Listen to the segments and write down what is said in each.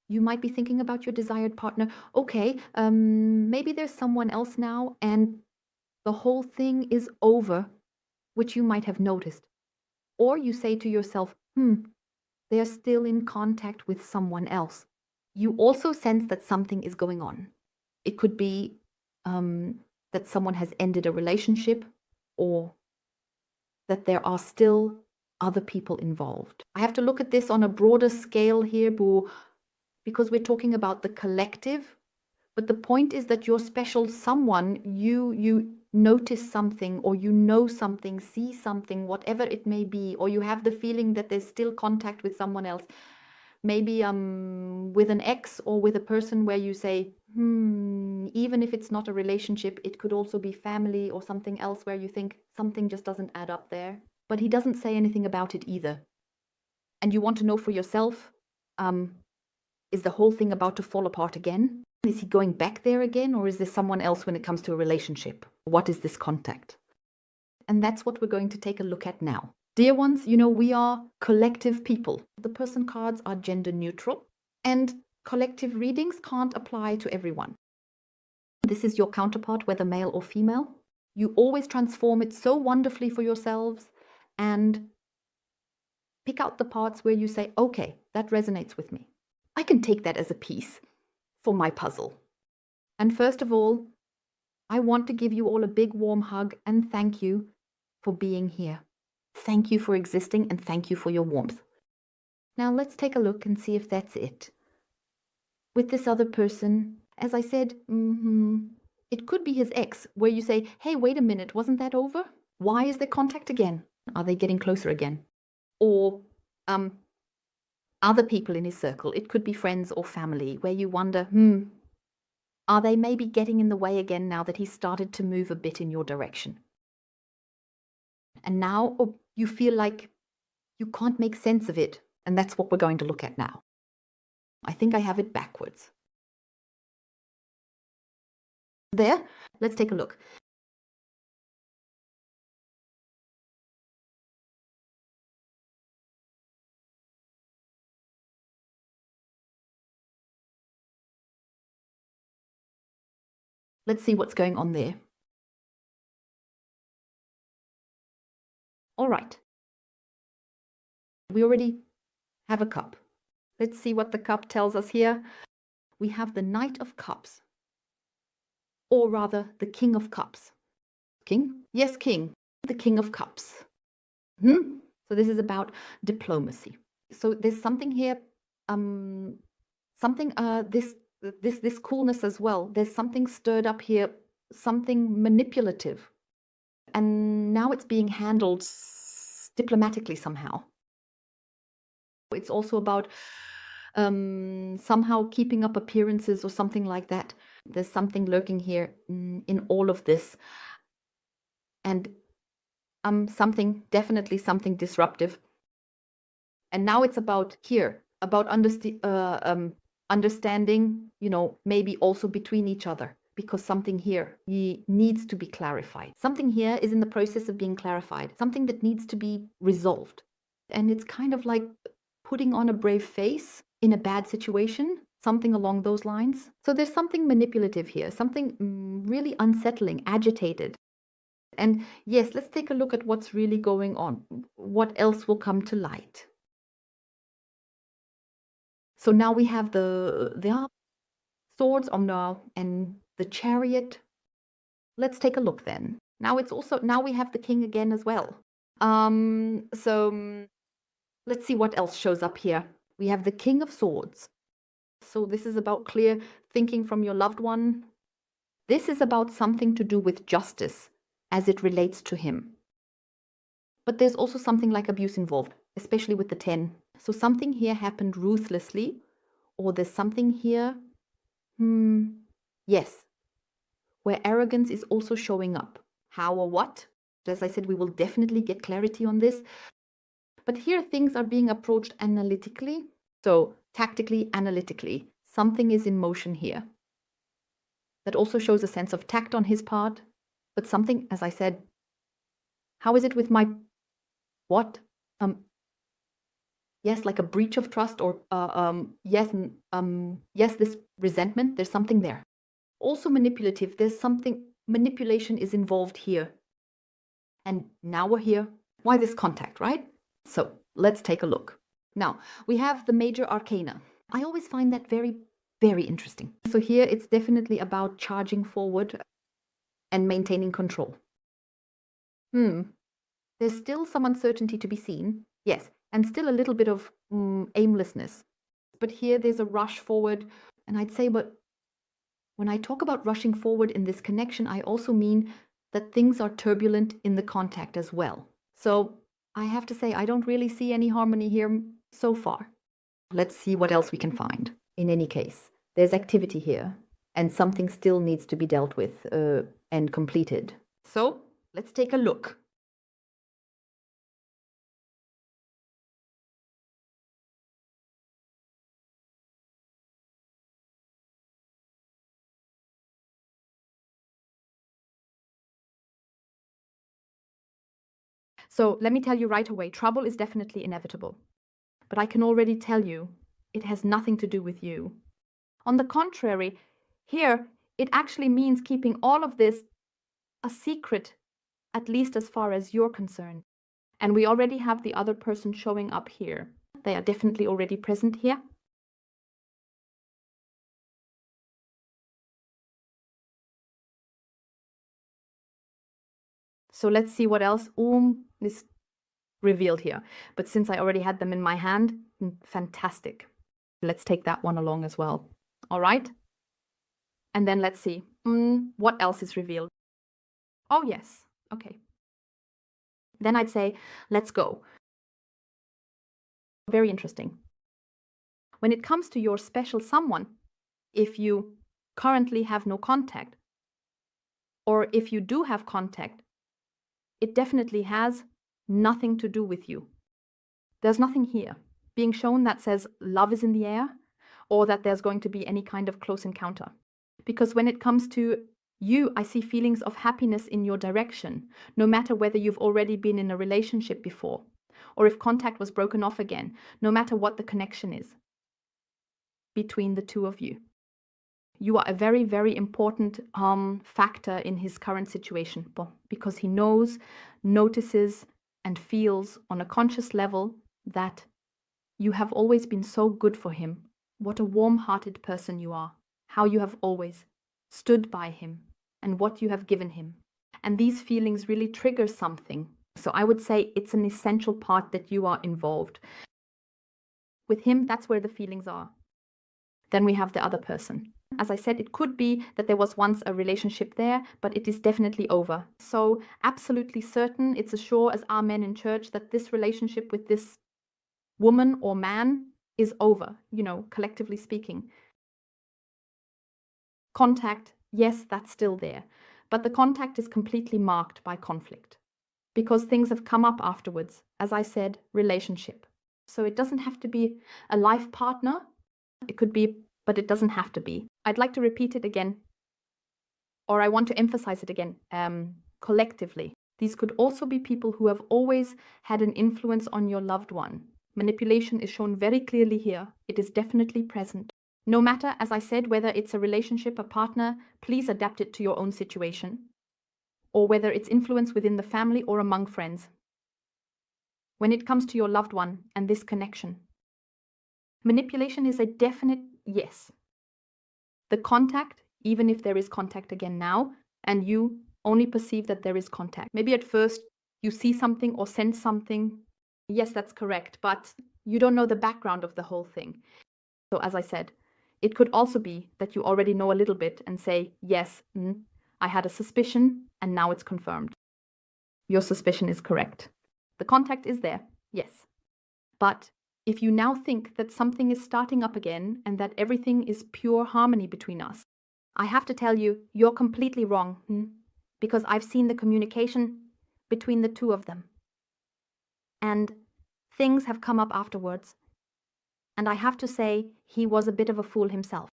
You might be thinking about your desired partner. Okay, maybe there's someone else now, and the whole thing is over, which you might have noticed. Or you say to yourself, they're still in contact with someone else. You also sense that something is going on. It could be that someone has ended a relationship, or that there are still other people involved. I have to look at this on a broader scale here, because we're talking about the collective. But the point is that your special someone, you notice something, or you know something, see something, whatever it may be, or you have the feeling that there's still contact with someone else. Maybe with an ex, or with a person where you say, even if it's not a relationship, it could also be family or something else where you think something just doesn't add up there. But he doesn't say anything about it either. And you want to know for yourself, is the whole thing about to fall apart again? Is he going back there again, or is there someone else when it comes to a relationship? What is this contact? And that's what we're going to take a look at now. Dear ones, we are collective people. The person cards are gender neutral, and collective readings can't apply to everyone. This is your counterpart, whether male or female. You always transform it so wonderfully for yourselves, and pick out the parts where you say, okay, that resonates with me. I can take that as a piece for my puzzle. And first of all, I want to give you all a big warm hug and thank you for being here. Thank you for existing, and thank you for your warmth. Now let's take a look and see if that's it. With this other person, as I said, it could be his ex, where you say, hey, wait a minute, wasn't that over? Why is there contact again? Are they getting closer again? Or other people in his circle, it could be friends or family, where you wonder, are they maybe getting in the way again now that he's started to move a bit in your direction? And now you feel like you can't make sense of it. And that's what we're going to look at now. I think I have it backwards. There, let's take a look. Let's see what's going on there. All right. We already have a cup. Let's see what the cup tells us here. We have the Knight of Cups, or rather the King of Cups. King? Yes, King. The King of Cups. So this is about diplomacy. So there's something here, this coolness as well. There's something stirred up here, something manipulative. And now it's being handled diplomatically somehow. It's also about somehow keeping up appearances or something like that. There's something lurking here in all of this. And definitely something disruptive. And now it's about understanding, maybe also between each other, because something here needs to be clarified. Something here is in the process of being clarified, something that needs to be resolved. And it's kind of like putting on a brave face in a bad situation, something along those lines. So there's something manipulative here, something really unsettling, agitated. And yes, let's take a look at what's really going on. What else will come to light? So now we have the swords on and the chariot. Let's take a look then. Now we have the king again as well. So let's see what else shows up here. We have the King of Swords. So this is about clear thinking from your loved one. This is about something to do with justice as it relates to him. But there's also something like abuse involved, especially with the 10. So something here happened ruthlessly, or there's something here, yes, where arrogance is also showing up. How or what? As I said, we will definitely get clarity on this. But here things are being approached analytically. So tactically, analytically, something is in motion here. That also shows a sense of tact on his part. But something, as I said, how is it with my what? Yes, like a breach of trust, or yes, this resentment, there's something there. Also manipulative, there's something, manipulation is involved here. And now we're here. Why this contact, right? So let's take a look. Now, we have the major arcana. I always find that very, very interesting. So here it's definitely about charging forward and maintaining control. There's still some uncertainty to be seen, yes, and still a little bit of aimlessness. But here there's a rush forward, and I'd say, but when I talk about rushing forward in this connection, I also mean that things are turbulent in the contact as well. So I have to say, I don't really see any harmony here so far. Let's see what else we can find. In any case, there's activity here, and something still needs to be dealt with and completed. So let's take a look. So let me tell you right away, trouble is definitely inevitable. But I can already tell you, it has nothing to do with you. On the contrary, here, it actually means keeping all of this a secret, at least as far as you're concerned. And we already have the other person showing up here. They are definitely already present here. So let's see what else is revealed here. But since I already had them in my hand, fantastic. Let's take that one along as well. All right? And then let's see what else is revealed. Oh, yes. Okay. Then I'd say, let's go. Very interesting. When it comes to your special someone, if you currently have no contact, or if you do have contact, it definitely has nothing to do with you. There's nothing here being shown that says love is in the air, or that there's going to be any kind of close encounter. Because when it comes to you, I see feelings of happiness in your direction, no matter whether you've already been in a relationship before, or if contact was broken off again, no matter what the connection is between the two of you. You are a very, very important factor in his current situation, because he knows, notices, and feels on a conscious level that you have always been so good for him. What a warm-hearted person you are. How you have always stood by him and what you have given him. And these feelings really trigger something. So I would say it's an essential part that you are involved. With him, that's where the feelings are. Then we have the other person. As I said, it could be that there was once a relationship there, but it is definitely over. So absolutely certain, it's as sure as amen in church, that this relationship with this woman or man is over, collectively speaking. Contact, yes, that's still there. But the contact is completely marked by conflict because things have come up afterwards. As I said, relationship. So it doesn't have to be a life partner. It could be, but it doesn't have to be. I'd like to repeat it again, or I want to emphasize it again, collectively. These could also be people who have always had an influence on your loved one. Manipulation is shown very clearly here. It is definitely present. No matter, as I said, whether it's a relationship, a partner, please adapt it to your own situation, or whether it's influence within the family or among friends. When it comes to your loved one and this connection, manipulation is a definite yes. The contact, even if there is contact again now, and you only perceive that there is contact. Maybe at first you see something or sense something. Yes, that's correct, but you don't know the background of the whole thing. So as I said, it could also be that you already know a little bit and say, yes, I had a suspicion and now it's confirmed. Your suspicion is correct. The contact is there, yes. But if you now think that something is starting up again and that everything is pure harmony between us, I have to tell you, you're completely wrong, because I've seen the communication between the two of them. And things have come up afterwards. And I have to say, he was a bit of a fool himself.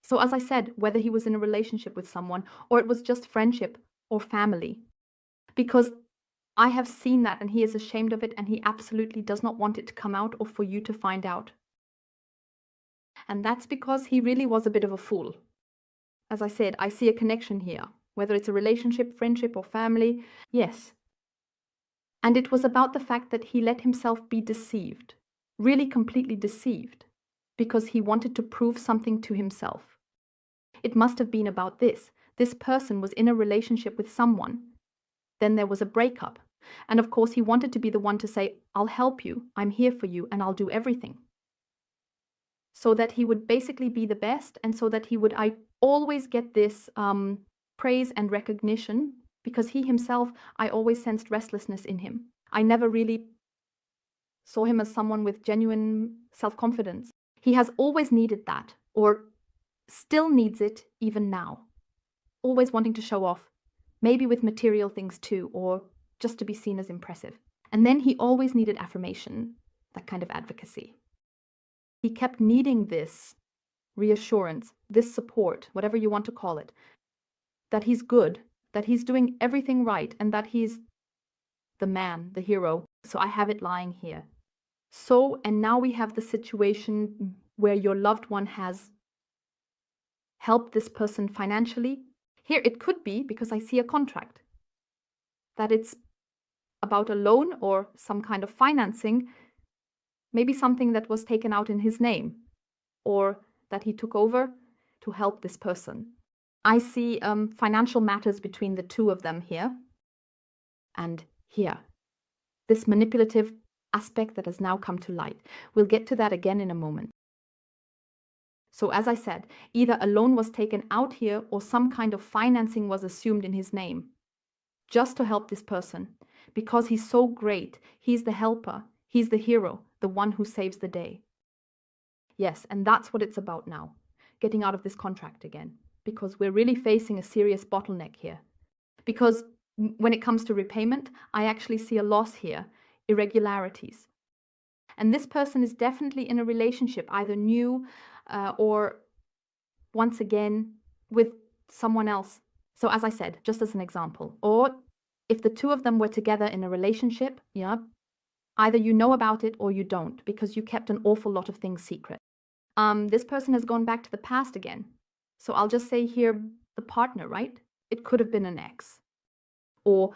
So as I said, whether he was in a relationship with someone or it was just friendship or family, because I have seen that, and he is ashamed of it, and he absolutely does not want it to come out or for you to find out. And that's because he really was a bit of a fool. As I said, I see a connection here, whether it's a relationship, friendship, or family. Yes. And it was about the fact that he let himself be deceived, really completely deceived, because he wanted to prove something to himself. It must have been about this. This person was in a relationship with someone. Then there was a breakup. And of course, he wanted to be the one to say, I'll help you, I'm here for you, and I'll do everything. So that he would basically be the best, and so that I always get this praise and recognition, because he himself, I always sensed restlessness in him. I never really saw him as someone with genuine self-confidence. He has always needed that, or still needs it even now. Always wanting to show off, maybe with material things too, or just to be seen as impressive. And then he always needed affirmation, that kind of advocacy. He kept needing this reassurance, this support, whatever you want to call it, that he's good, that he's doing everything right, and that he's the man, the hero. So I have it lying here. So, and now we have the situation where your loved one has helped this person financially. Here it could be, because I see a contract, that it's about a loan or some kind of financing, maybe something that was taken out in his name, or that he took over to help this person. I see financial matters between the two of them here and here. This manipulative aspect that has now come to light. We'll get to that again in a moment. So as I said, either a loan was taken out here or some kind of financing was assumed in his name, just to help this person, because he's so great. He's the helper, he's the hero, the one who saves the day. Yes, and that's what it's about now, getting out of this contract again, because we're really facing a serious bottleneck here. Because when it comes to repayment, I actually see a loss here, irregularities. And this person is definitely in a relationship, either new or once again with someone else. So as I said, just as an example, or if the two of them were together in a relationship, yeah, either you know about it or you don't, because you kept an awful lot of things secret. This person has gone back to the past again. So I'll just say here, the partner, right? It could have been an ex. Or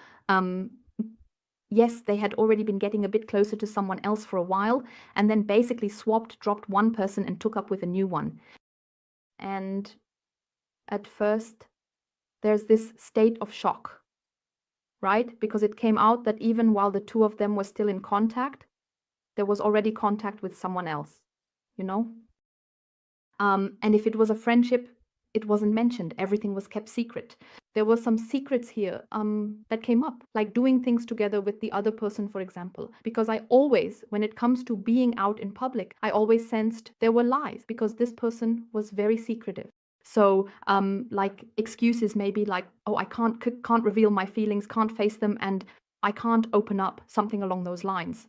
yes, they had already been getting a bit closer to someone else for a while, and then basically dropped one person and took up with a new one. And at first, there's this state of shock, right? Because it came out that even while the two of them were still in contact, there was already contact with someone else, you know? And if it was a friendship, it wasn't mentioned. Everything was kept secret. There were some secrets here that came up, like doing things together with the other person, for example. Because I always, when it comes to being out in public, I always sensed there were lies, because this person was very secretive. So like excuses maybe like, oh, I can't reveal my feelings, can't face them, and I can't open up, something along those lines.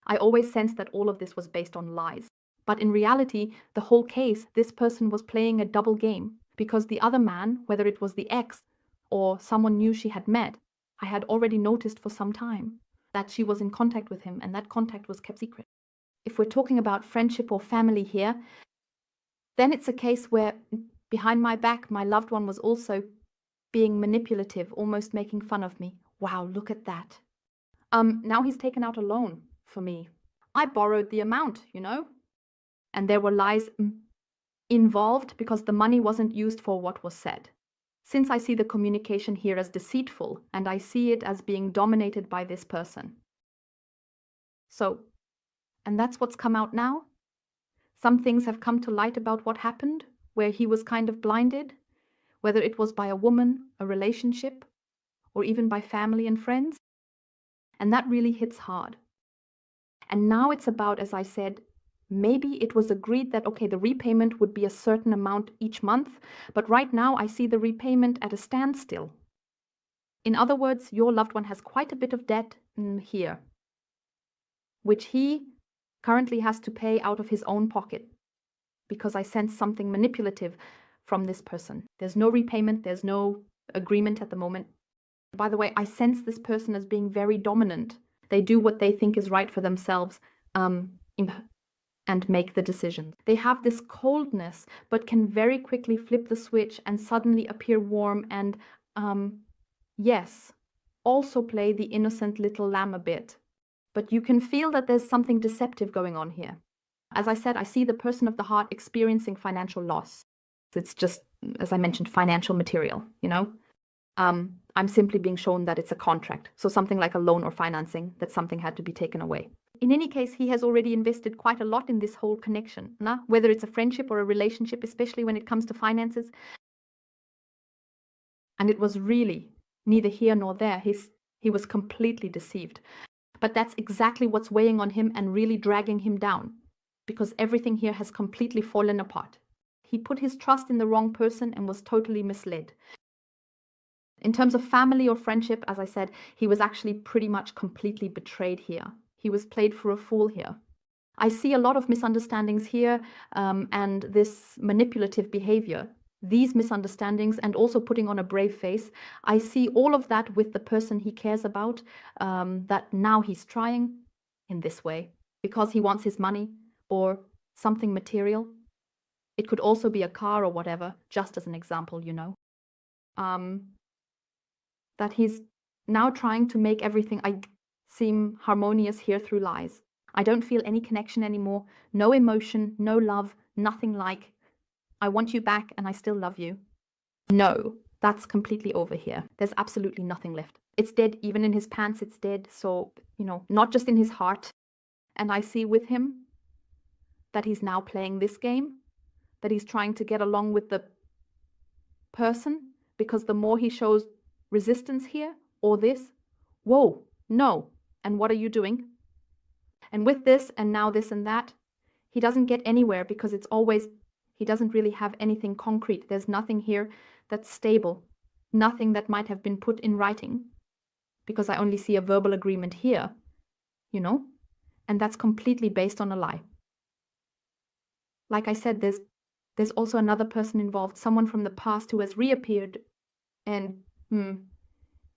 I always sensed that all of this was based on lies. But in reality, the whole case, this person was playing a double game, because the other man, whether it was the ex or someone new she had met, I had already noticed for some time that she was in contact with him, and that contact was kept secret. If we're talking about friendship or family here, then it's a case where behind my back, my loved one was also being manipulative, almost making fun of me. Wow, look at that. Now he's taken out a loan for me. I borrowed the amount, you know? And there were lies involved because the money wasn't used for what was said. Since I see the communication here as deceitful, and I see it as being dominated by this person. So, and that's what's come out now. Some things have come to light about what happened, where he was kind of blinded, whether it was by a woman, a relationship, or even by family and friends. And that really hits hard. And now it's about, as I said, maybe it was agreed that, okay, the repayment would be a certain amount each month, but right now I see the repayment at a standstill. In other words, your loved one has quite a bit of debt here, which he currently has to pay out of his own pocket, because I sense something manipulative from this person. There's no repayment, there's no agreement at the moment. By the way, I sense this person as being very dominant. They do what they think is right for themselves, um, and make the decisions. They have this coldness, but can very quickly flip the switch and suddenly appear warm and, yes, also play the innocent little lamb a bit. But you can feel that there's something deceptive going on here. As I said, I see the person of the heart experiencing financial loss. It's just, as I mentioned, financial material, you know? I'm simply being shown that it's a contract. So something like a loan or financing, that something had to be taken away. In any case, he has already invested quite a lot in this whole connection, whether it's a friendship or a relationship, especially when it comes to finances. And it was really neither here nor there. He was completely deceived. But that's exactly what's weighing on him and really dragging him down, because everything here has completely fallen apart. He put his trust in the wrong person and was totally misled. In terms of family or friendship, as I said, he was actually pretty much completely betrayed here. He was played for a fool here. I see a lot of misunderstandings here, and this manipulative behavior, these misunderstandings, and also putting on a brave face. I see all of that with the person he cares about, that now he's trying in this way because he wants his money or something material. It could also be a car or whatever, just as an example, you know. That he's now trying to make everything seem harmonious here through lies. I don't feel any connection anymore, no emotion, no love, nothing like, I want you back and I still love you. No, that's completely over here. There's absolutely nothing left. It's dead, even in his pants, it's dead. So, you know, not just in his heart. And I see with him that he's now playing this game, that he's trying to get along with the person, because the more he shows resistance here or this, whoa, no, and what are you doing? And with this and now this and that, he doesn't get anywhere because it's always, he doesn't really have anything concrete. There's nothing here that's stable, nothing that might have been put in writing, because I only see a verbal agreement here, you know, and that's completely based on a lie. Like I said, there's also another person involved, someone from the past who has reappeared, and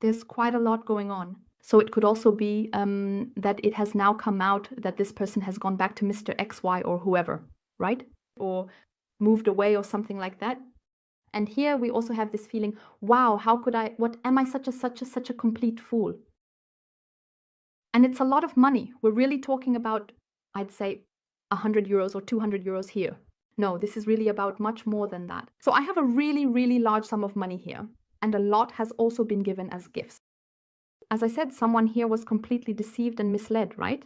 there's quite a lot going on. So it could also be that it has now come out that this person has gone back to Mr. XY or whoever, right? Or moved away or something like that. And here we also have this feeling, wow, how could I, what am I such a complete fool? And it's a lot of money. We're really talking about, I'd say, 100 euros or 200 euros here. No, this is really about much more than that. So I have a really, really large sum of money here. And a lot has also been given as gifts. As I said, someone here was completely deceived and misled, right?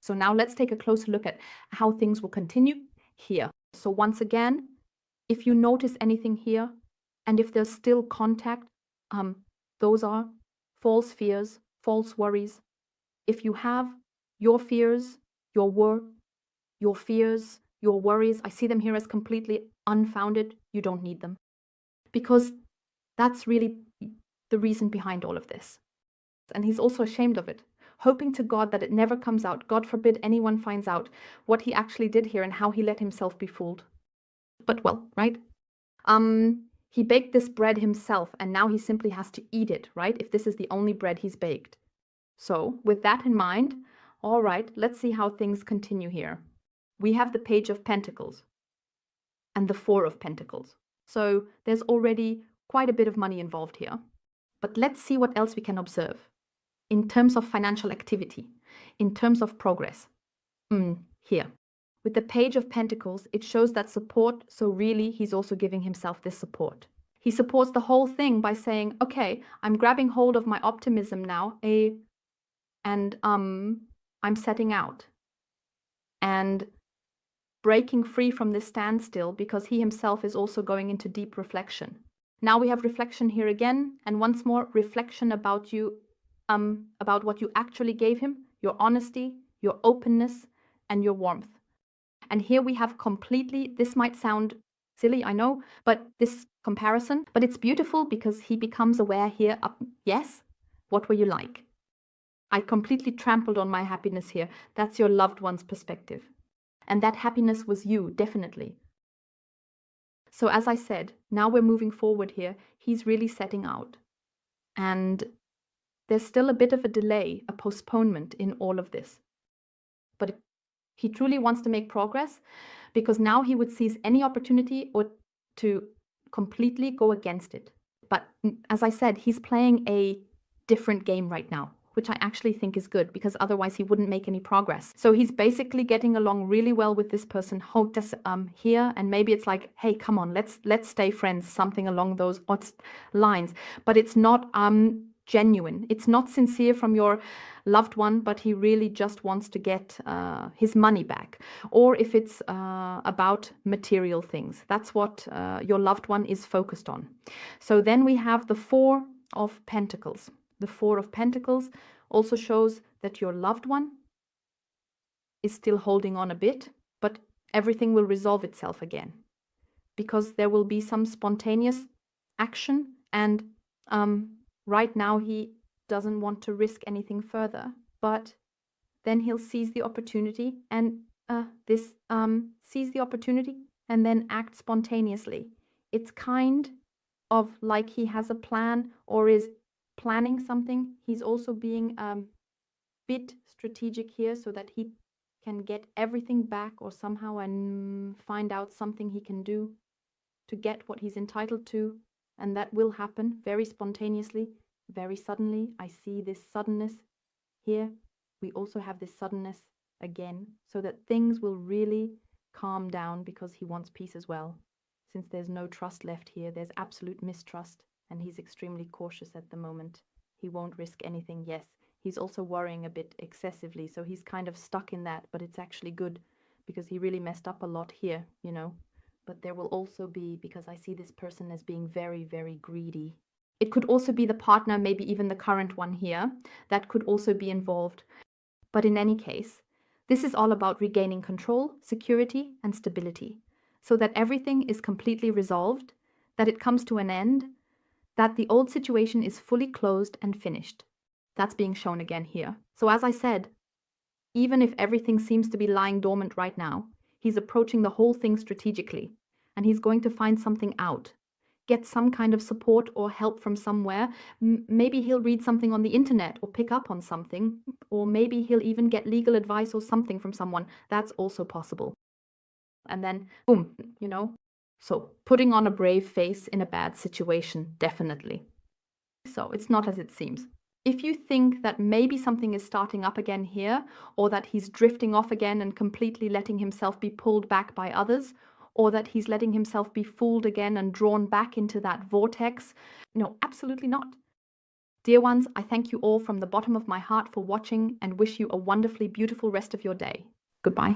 So now let's take a closer look at how things will continue here. So once again, if you notice anything here, and if there's still contact, those are false fears, false worries. If you have your fears, your fears, your worries, I see them here as completely unfounded. You don't need them, because that's really the reason behind all of this. And he's also ashamed of it, hoping to God that it never comes out. God forbid anyone finds out what he actually did here and how he let himself be fooled. But well, right? He baked this bread himself, and now he simply has to eat it, right? If this is the only bread he's baked. So with that in mind, all right, let's see how things continue here. We have the Page of Pentacles and the Four of Pentacles. So there's already quite a bit of money involved here. But let's see what else we can observe in terms of financial activity, in terms of progress. Here. With the Page of Pentacles, it shows that support, so really he's also giving himself this support. He supports the whole thing by saying, okay, I'm grabbing hold of my optimism now, and I'm setting out and breaking free from this standstill, because he himself is also going into deep reflection. Now we have reflection here again, and once more, reflection about you, about what you actually gave him, your honesty, your openness, and your warmth. And here we have completely, this might sound silly, I know, but this comparison, but it's beautiful because he becomes aware here, yes, what were you like? I completely trampled on my happiness here. That's your loved one's perspective. And that happiness was you, definitely. So as I said, now we're moving forward here. He's really setting out. And there's still a bit of a delay, a postponement in all of this. But he truly wants to make progress, because now he would seize any opportunity or to completely go against it. But as I said, he's playing a different game right now, which I actually think is good, because otherwise he wouldn't make any progress. So he's basically getting along really well with this person, here, and maybe it's like, hey, come on, let's stay friends, something along those lines. But it's not genuine. It's not sincere from your loved one, but he really just wants to get his money back. Or if it's about material things, that's what your loved one is focused on. So then we have the Four of Pentacles. The Four of Pentacles also shows that your loved one is still holding on a bit, but everything will resolve itself again, because there will be some spontaneous action, and right now he doesn't want to risk anything further, but then he'll seize the opportunity and seize the opportunity and then act spontaneously. It's kind of like he has a plan or is planning something. He's also being bit strategic here, so that he can get everything back, or somehow and find out something he can do to get what he's entitled to. And that will happen very spontaneously, very suddenly. I see this suddenness here. We also have this suddenness again, so that things will really calm down, because he wants peace as well. Since there's no trust left here, there's absolute mistrust, and he's extremely cautious at the moment. He won't risk anything. Yes, he's also worrying a bit excessively, so he's kind of stuck in that, but it's actually good, because he really messed up a lot here, you know. But there will also be, because I see this person as being very, very greedy. It could also be the partner, maybe even the current one here, that could also be involved. But in any case, this is all about regaining control, security, and stability, so that everything is completely resolved, that it comes to an end, that the old situation is fully closed and finished. That's being shown again here. So as I said, even if everything seems to be lying dormant right now, he's approaching the whole thing strategically, and he's going to find something out, get some kind of support or help from somewhere. Maybe he'll read something on the internet or pick up on something, or maybe he'll even get legal advice or something from someone. That's also possible. And then, boom, you know. So putting on a brave face in a bad situation, definitely. So it's not as it seems. If you think that maybe something is starting up again here, or that he's drifting off again and completely letting himself be pulled back by others, or that he's letting himself be fooled again and drawn back into that vortex, no, absolutely not. Dear ones, I thank you all from the bottom of my heart for watching, and wish you a wonderfully beautiful rest of your day. Goodbye.